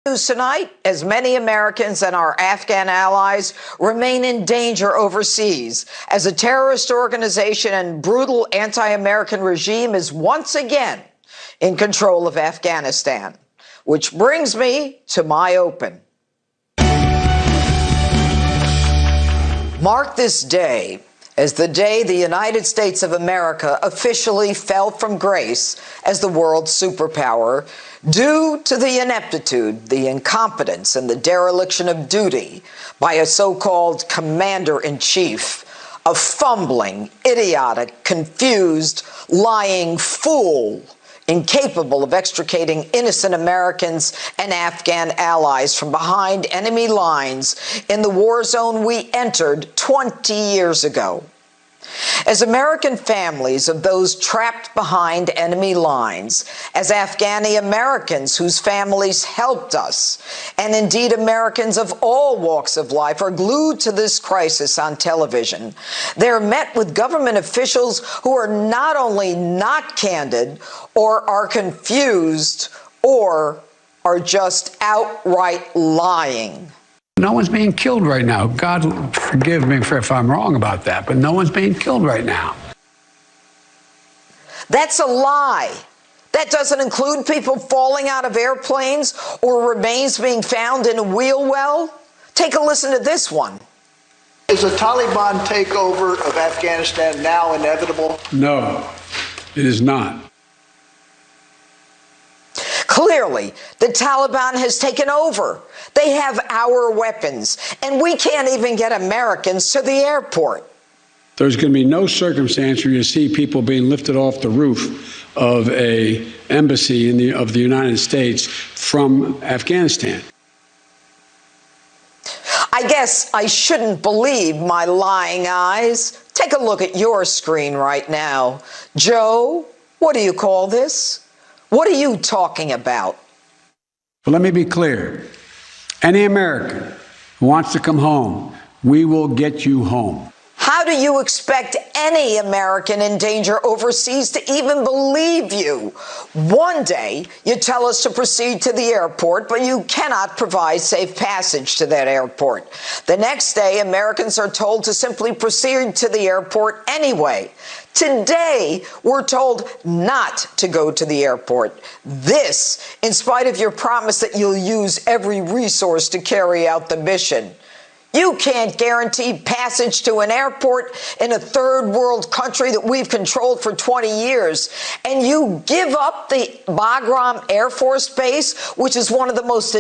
News tonight, as many Americans and our Afghan allies remain in danger overseas, as a terrorist organization and brutal anti-American regime is once again in control of Afghanistan. Which brings me to my open. Mark this day as the day the United States of America officially fell from grace as the world superpower due to the ineptitude, the incompetence, and the dereliction of duty by a so-called commander-in-chief, a fumbling, idiotic, confused, lying fool, incapable of extricating innocent Americans and Afghan allies from behind enemy lines in the war zone we entered 20 years ago. As American families of those trapped behind enemy lines, as Afghani Americans whose families helped us, and indeed Americans of all walks of life are glued to this crisis on television, they're met with government officials who are not only not candid, or are confused, or are just outright lying. No one's being killed right now. God forgive me if I'm wrong about that, but no one's being killed right now. That's a lie. That doesn't include people falling out of airplanes or remains being found in a wheel well. Take a listen to this one. Is a Taliban takeover of Afghanistan now inevitable? No, it is not. Clearly, the Taliban has taken over. They have our weapons, and we can't even get Americans to the airport. There's going to be no circumstance where you see people being lifted off the roof of an embassy of the United States from Afghanistan. I guess I shouldn't believe my lying eyes. Take a look at your screen right now. Joe, what do you call this? What are you talking about? But let me be clear. Any American who wants to come home, we will get you home. How do you expect any American in danger overseas to even believe you? One day, you tell us to proceed to the airport, but you cannot provide safe passage to that airport. The next day, Americans are told to simply proceed to the airport anyway. Today, we're told not to go to the airport. This, in spite of your promise that you'll use every resource to carry out the mission. You can't guarantee passage to an airport in a third world country that we've controlled for 20 years. And you give up the Bagram Air Force Base, which is one of the most